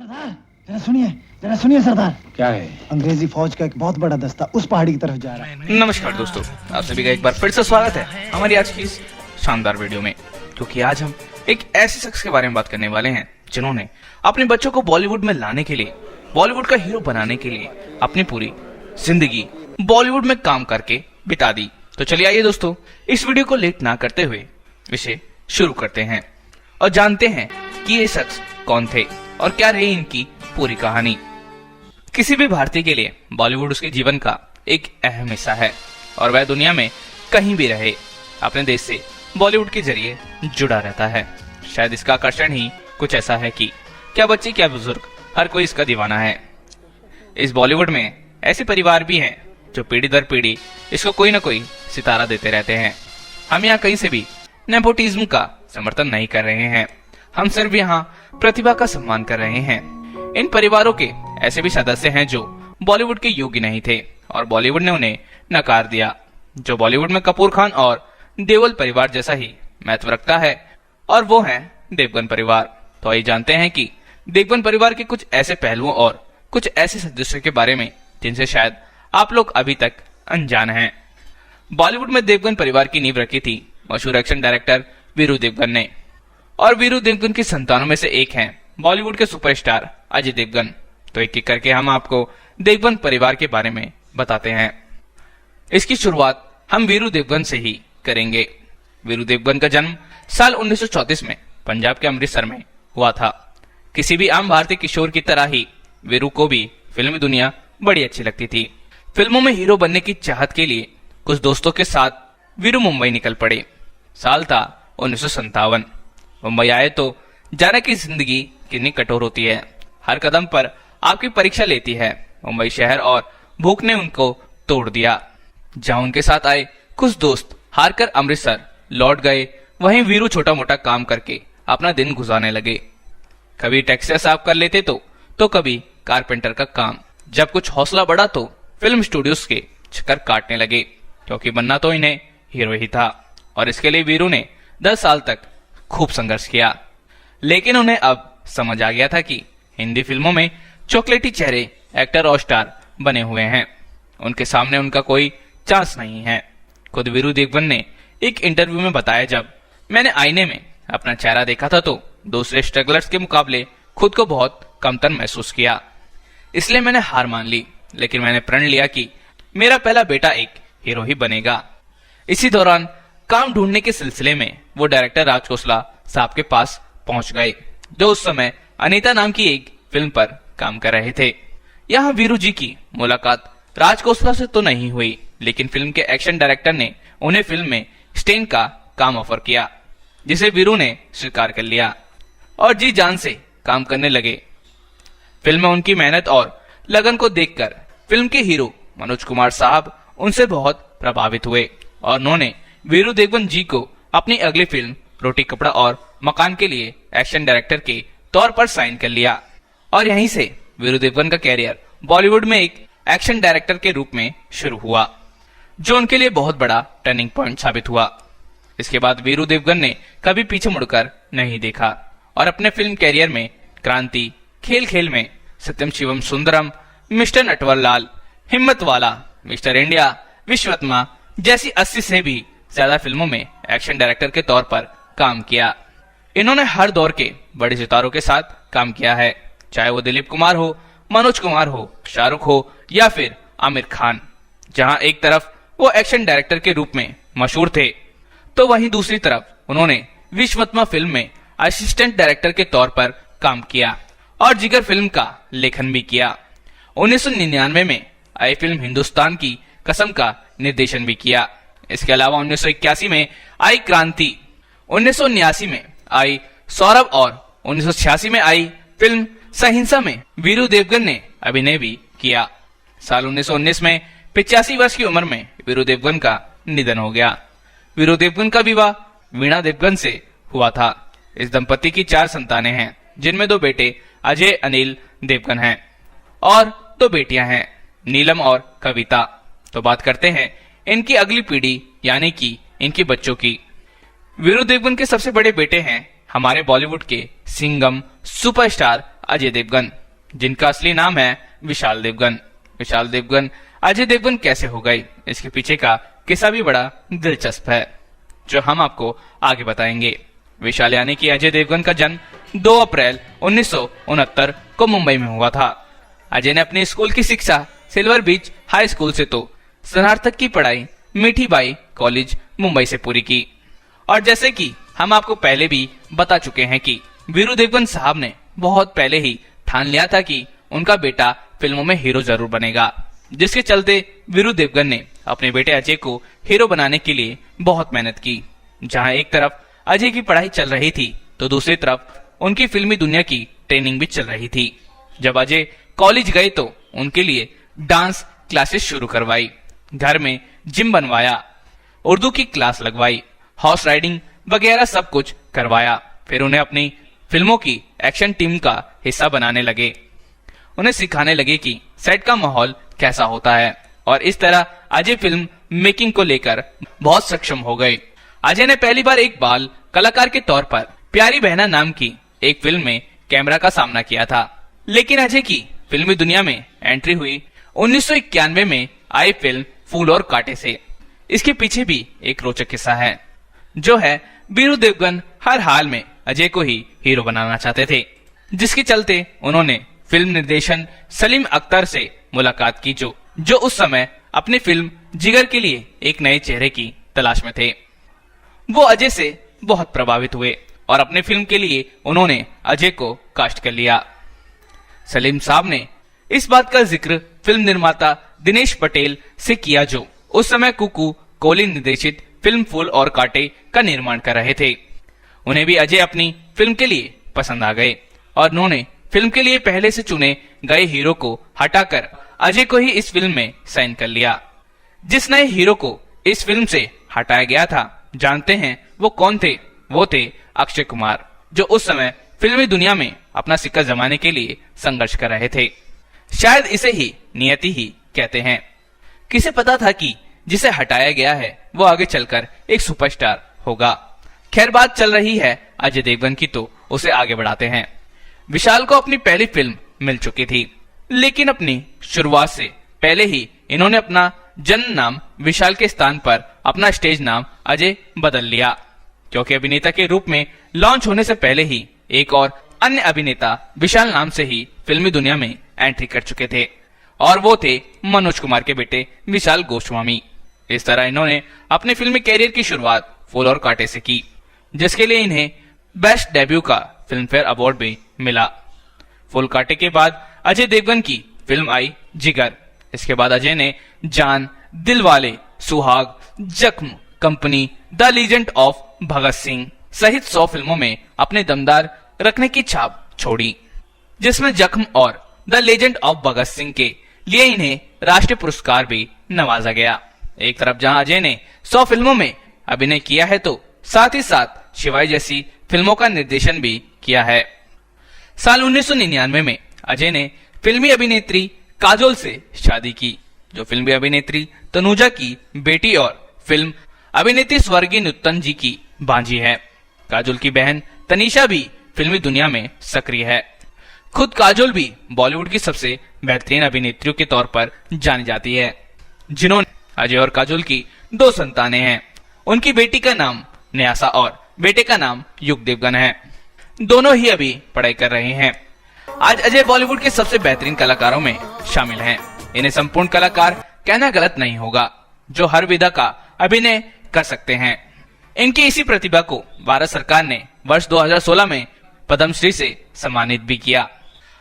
सरदार जरा सुनिए सरदार। क्या है? अंग्रेजी फौज का एक बहुत बड़ा दस्ता उस पहाड़ी की तरफ जा रहा है। नमस्कार दोस्तों, आप सभी का एक बार फिर से स्वागत है हमारी आज की इस शानदार वीडियो में, क्योंकि आज हम एक ऐसे शख्स के बारे में बात करने वाले हैं जिन्होंने अपने बच्चों को बॉलीवुड में लाने के लिए, बॉलीवुड का हीरो बनाने के लिए अपनी पूरी जिंदगी बॉलीवुड में काम करके बिता दी। तो चलिए आइए दोस्तों, इस वीडियो को लेट ना करते हुए विषय शुरू करते हैं और जानते हैं कि ये शख्स कौन थे और क्या रही इनकी पूरी कहानी। किसी भी भारतीय के लिए बॉलीवुड उसके जीवन का एक अहम हिस्सा है और वह दुनिया में कहीं भी रहे अपने देश से बॉलीवुड के जरिए जुड़ा रहता है। शायद इसका आकर्षण ही कुछ ऐसा है कि क्या बच्चे क्या बुजुर्ग, हर कोई इसका दीवाना है। इस बॉलीवुड में ऐसे परिवार भी हैं जो पीढ़ी दर पीढ़ी इसको कोई न कोई सितारा देते रहते हैं। हम यहाँ कहीं से भी नेपोटिज्म का समर्थन नहीं कर रहे हैं, हम सिर्फ यहाँ प्रतिभा का सम्मान कर रहे हैं। इन परिवारों के ऐसे भी सदस्य हैं जो बॉलीवुड के योग्य नहीं थे और बॉलीवुड ने उन्हें नकार दिया, जो बॉलीवुड में कपूर खान और देओल परिवार जैसा ही महत्व रखता है, और वो है देवगन परिवार। तो आइए जानते हैं कि देवगन परिवार के कुछ ऐसे पहलुओं और कुछ ऐसे सदस्यों के बारे में जिनसे शायद आप लोग अभी तक अनजान हैं। बॉलीवुड में देवगन परिवार की नींव रखी थी मशहूर एक्शन डायरेक्टर वीरू देवगन ने, और वीरू देवगन की संतानों में से एक हैं बॉलीवुड के सुपरस्टार अजय देवगन। तो एक एक करके हम आपको देवगन परिवार के बारे में बताते हैं। इसकी शुरुआत हम वीरू देवगन से ही करेंगे। वीरू देवगन का जन्म साल 1934 में पंजाब के अमृतसर में हुआ था। किसी भी आम भारतीय किशोर की तरह ही वीरू को भी फिल्मी दुनिया बड़ी अच्छी लगती थी। फिल्मों में हीरो बनने की चाहत के लिए कुछ दोस्तों के साथ वीरू मुंबई निकल पड़े। साल था 1957। मुंबई आए तो जाने की जिंदगी कितनी कठोर होती है, हर कदम पर आपकी परीक्षा लेती है। मुंबई शहर और भूख ने उनको तोड़ दिया। जहां उनके साथ आए कुछ दोस्त हारकर अमृतसर लौट गए, वहीं वीरू छोटा मोटा काम करके अपना दिन गुजारने लगे। कभी टैक्सी साफ कर लेते तो कभी कारपेंटर का काम। जब कुछ हौसला बढ़ा तो फिल्म स्टूडियोज के चक्कर काटने लगे, क्योंकि बनना तो इन्हें हीरो ही था और इसके लिए वीरू ने 10 साल तक खूब संघर्ष किया। लेकिन उन्हें अब समझ आ गया था कि हिंदी फिल्मों में चॉकलेटी चेहरे एक्टर और स्टार बने हुए हैं, उनके सामने उनका कोई चांस नहीं है। खुद वीरू देवगन ने एक इंटरव्यू में बताया, जब मैंने आईने में अपना चेहरा देखा था तो दूसरे स्ट्रगलर्स के मुकाबले खुद को बहुत कमतर महसूस किया, इसलिए मैंने हार मान ली। लेकिन मैंने प्रण लिया कि मेरा पहला बेटा एक हीरो ही बनेगा। इसी दौरान काम ढूंढने के सिलसिले में वो डायरेक्टर राज खोसला साहब के पास पहुंच गए, जो उस समय अनीता नाम की एक फिल्म पर काम कर रहे थे। यहाँ वीरू जी की मुलाकात राज खोसला से तो नहीं हुई, लेकिन फिल्म के एक्शन डायरेक्टर ने उन्हें फिल्म में स्टेन का काम ऑफर किया, जिसे वीरू ने स्वीकार कर लिया और जी जान से काम करने लगे। फिल्म में उनकी मेहनत और लगन को देखकर फिल्म के हीरो मनोज कुमार साहब उनसे बहुत प्रभावित हुए और उन्होंने वीरू देवगन जी को अपनी अगली फिल्म रोटी कपड़ा और मकान के लिए एक्शन डायरेक्टर के तौर पर साइन कर लिया। और यहीं से वीरू देवगन का कैरियर बॉलीवुड में एक एक्शन डायरेक्टर के रूप में शुरू हुआ, जो उनके लिए बहुत बड़ा टर्निंग पॉइंट साबित हुआ। इसके बाद वीरू देवगन ने कभी पीछे मुड़कर नहीं देखा और अपने फिल्म कैरियर में क्रांति, खेल खेल में, सत्यम शिवम सुंदरम, मिस्टर नटवरलाल, हिम्मत वाला, मिस्टर इंडिया, विश्वत्मा जैसी 80 से भी ज्यादा फिल्मों में एक्शन डायरेक्टर के तौर पर काम किया। इन्होंने हर दौर के बड़े सितारों के साथ काम किया है, चाहे वो दिलीप कुमार हो, मनोज कुमार हो, शाहरुख हो या फिर आमिर खान। जहां एक तरफ वो एक्शन डायरेक्टर के रूप में मशहूर थे, तो वहीं दूसरी तरफ उन्होंने विश्वत्मा फिल्म में असिस्टेंट डायरेक्टर के तौर पर काम किया और जिगर फिल्म का लेखन भी किया। 1999 में आई फिल्म हिंदुस्तान की कसम का निर्देशन भी किया। इसके अलावा 1981 में आई क्रांति, 1979 में आई सौरभ और 1986 में आई फिल्म सहिंसा में वीरू देवगन ने अभिनय भी किया। साल 1919 में 85 वर्ष की उम्र में वीरू देवगन का निधन हो गया। वीरू देवगन का विवाह वीणा देवगन से हुआ था। इस दंपति की 4 संतानें हैं, जिनमें 2 बेटे अजय अनिल देवगन हैं और 2 बेटियां हैं, नीलम और कविता। तो बात करते हैं इनकी अगली पीढ़ी यानी कि इनके बच्चों की। वीरू देवगन के सबसे बड़े बेटे हैं हमारे बॉलीवुड के सिंघम सुपरस्टार अजय देवगन, जिनका असली नाम है विशाल देवगन। विशाल देवगन अजय देवगन कैसे हो गई, इसके पीछे का किस्सा भी बड़ा दिलचस्प है, जो हम आपको आगे बताएंगे। विशाल यानी कि अजय देवगन का जन्म 2 अप्रैल 1969 को मुंबई में हुआ था। अजय ने अपनी स्कूल की शिक्षा सिल्वर बीच हाई स्कूल से तो स्नातक की पढ़ाई मीठी बाई कॉलेज मुंबई से पूरी की। और जैसे कि हम आपको पहले भी बता चुके हैं कि वीरू देवगन साहब ने बहुत पहले ही ठान लिया था कि उनका बेटा फिल्मों में हीरो जरूर बनेगा, जिसके चलते वीरू देवगन ने अपने बेटे अजय को हीरो बनाने के लिए बहुत मेहनत की। जहां एक तरफ अजय की पढ़ाई चल रही थी तो दूसरी तरफ उनकी फिल्मी दुनिया की ट्रेनिंग भी चल रही थी। जब अजय कॉलेज गए तो उनके लिए डांस क्लासेस शुरू करवाई, घर में जिम बनवाया, उर्दू की क्लास लगवाई, हॉर्स राइडिंग वगैरह सब कुछ करवाया। फिर उन्हें अपनी फिल्मों की एक्शन टीम का हिस्सा बनाने लगे, उन्हें सिखाने लगे कि सेट का माहौल कैसा होता है। और इस तरह अजय फिल्म मेकिंग को लेकर बहुत सक्षम हो गए। अजय ने पहली बार एक बाल कलाकार के तौर पर प्यारी बहना नाम की एक फिल्म में कैमरा का सामना किया था। लेकिन अजय की फिल्मी दुनिया में एंट्री हुई 1991 में आई फिल्म फूल और कांटे से। इसके पीछे भी एक रोचक किस्सा है, जो है वीरू देवगन हर हाल में अजय को ही हीरो बनाना चाहते थे, जिसके चलते उन्होंने फिल्म निर्देशन सलीम अख्तर से मुलाकात की, जो उस समय अपनी फिल्म जिगर के लिए एक नए चेहरे की तलाश में थे। वो अजय से बहुत प्रभावित हुए और अपने फिल्म के लिए उन्होंने अजय को कास्ट कर लिया। सलीम साहब ने इस बात का जिक्र फिल्म निर्माता दिनेश पटेल से किया, जो उस समय कुकू कोहली निर्देशित फिल्म फूल और कांटे का निर्माण कर रहे थे। उन्हें भी अजय अपनी फिल्म के लिए पसंद आ गए और उन्होंने फिल्म के लिए पहले से चुने गए हीरो को हटाकर अजय को ही इस फिल्म में साइन कर लिया। जिस नए हीरो को इस फिल्म से हटाया गया था, जानते हैं वो कौन थे? वो थे अक्षय कुमार, जो उस समय फिल्मी दुनिया में अपना सिक्का जमाने के लिए संघर्ष कर रहे थे। शायद इसे ही नियति ही कहते हैं। किसे पता था कि जिसे हटाया गया है वो आगे चलकर एक सुपरस्टार होगा। खैर, बात चल रही है अजय देवगन की, तो उसे आगे बढ़ाते हैं। विशाल को अपनी पहली फिल्म मिल चुकी थी, लेकिन अपनी शुरुआत से पहले ही इन्होंने अपना जन्म नाम विशाल के स्थान पर अपना स्टेज नाम अजय बदल लिया, क्योंकि अभिनेता के रूप में लॉन्च होने से पहले ही एक और अन्य अभिनेता विशाल नाम से ही फिल्मी दुनिया में एंट्री कर चुके थे, और वो थे मनोज कुमार के बेटे विशाल गोस्वामी। इस तरह इन्होंने अपने फिल्मी कैरियर की शुरुआत फूल और कांटे से की, जिसके लिए इन्हें बेस्ट डेब्यू का फिल्म फेयर अवार्ड भी मिला। फूल कांटे के बाद अजय देवगन की फिल्म आई जिगर। इसके बाद अजय ने जान, दिलवाले, सुहाग, जख्म, company, the legend of Bhagat Singh सहित 100 फिल्मों में अपने दमदार रखने की छाप छोड़ी, जिसमें जख्म और the legend of Bhagat Singh के लिए इन्हें राष्ट्रीय पुरस्कार भी नवाजा गया। एक तरफ जहां अजय ने 100 फिल्मों में अभिनय किया है, तो साथ ही साथ शिवाय जैसी फिल्मों का निर्देशन भी किया है। साल 1999 में अजय ने फिल्मी अभिनेत्री काजोल से शादी की, जो फिल्मी अभिनेत्री तनुजा की बेटी और फिल्म अभिनेत्री स्वर्गीय नुत्तन जी की भांजी है। काजोल की बहन तनीषा भी फिल्मी दुनिया में सक्रिय है। खुद काजोल भी बॉलीवुड की सबसे बेहतरीन अभिनेत्रियों के तौर पर जानी जाती है, जिन्होंने अजय और काजोल की 2 संतानें हैं। उनकी बेटी का नाम न्यासा और बेटे का नाम युग देवगन है। दोनों ही अभी पढ़ाई कर रहे हैं। आज अजय बॉलीवुड के सबसे बेहतरीन कलाकारों में शामिल हैं। इन्हें संपूर्ण कलाकार कहना गलत नहीं होगा, जो हर विधा का अभिनय कर सकते हैं। इनकी इसी प्रतिभा को भारत सरकार ने वर्ष 2016 में पद्मश्री से सम्मानित भी किया।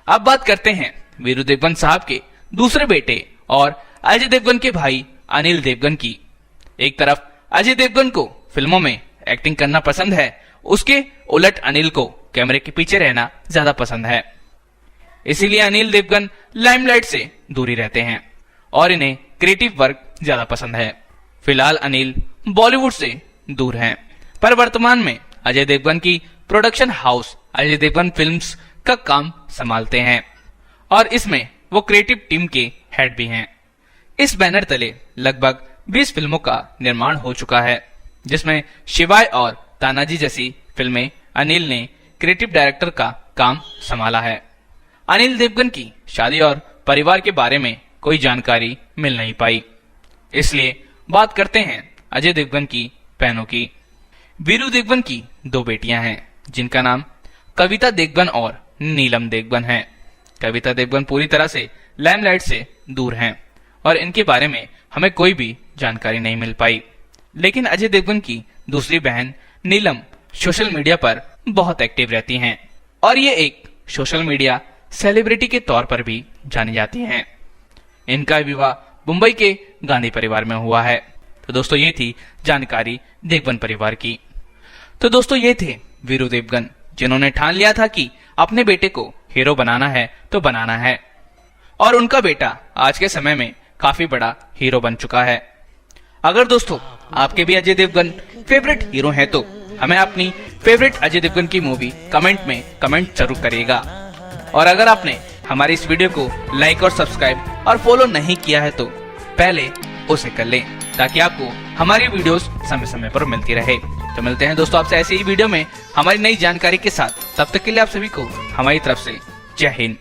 अब बात करते हैं वीरू देवगन साहब के दूसरे बेटे और अजय देवगन के भाई अनिल देवगन की। एक तरफ अजय देवगन को फिल्मों में एक्टिंग करना पसंद है, उसके उलट अनिल को कैमरे के पीछे रहना ज्यादा पसंद है। इसीलिए अनिल देवगन लाइमलाइट से दूरी रहते हैं और इन्हें क्रिएटिव वर्क ज्यादा पसंद है। फिलहाल अनिल बॉलीवुड से दूर हैं, पर वर्तमान में अजय देवगन की production house Ajay Devgan films का काम संभालते हैं और इसमें वो क्रिएटिव टीम के हेड भी हैं। इस बैनर तले लगभग 20 फिल्मों का निर्माण हो चुका है, जिसमें शिवाय और तानाजी जैसी फिल्में अनिल ने क्रिएटिव डायरेक्टर का काम संभाला है। अनिल देवगन की शादी और परिवार के बारे में कोई जानकारी मिल नहीं पाई। इसलिए बात करते हैं अजय देवगन की बहनों की। वीरू देवगन की 2 बेटियां हैं जिनका नाम कविता देवगन और नीलम देवगन है। कविता देवगन पूरी तरह से लाइमलाइट से दूर हैं और इनके बारे में हमें कोई भी जानकारी नहीं मिल पाई। लेकिन अजय देवगन की दूसरी बहन नीलम सोशल मीडिया पर बहुत एक्टिव रहती हैं और ये एक सोशल मीडिया सेलिब्रिटी के तौर पर भी जानी जाती हैं। इनका विवाह मुंबई के गांधी परिवार में हुआ है। तो दोस्तों ये थी जानकारी देवगन परिवार की। तो दोस्तों ये थे वीरू देवगन जिन्होंने ठान लिया था कि अपने बेटे को हीरो बनाना है तो बनाना है और उनका बेटा आज के समय में काफी बड़ा हीरो बन चुका है। अगर दोस्तों आपके भी अजय देवगन फेवरेट हीरो हैं तो हमें अपनी फेवरेट अजय देवगन की मूवी कमेंट में कमेंट जरूर करिएगा। और अगर आपने हमारी इस वीडियो को लाइक और सब्सक्राइब और फॉलो नहीं किया है तो पहले उसे कर लें ताकि आपको हमारी वीडियोस समय समय पर मिलती रहे। तो मिलते हैं दोस्तों आपसे ऐसी ही वीडियो में हमारी नई जानकारी के साथ। तब तक के लिए आप सभी को हमारी तरफ से जय हिंद।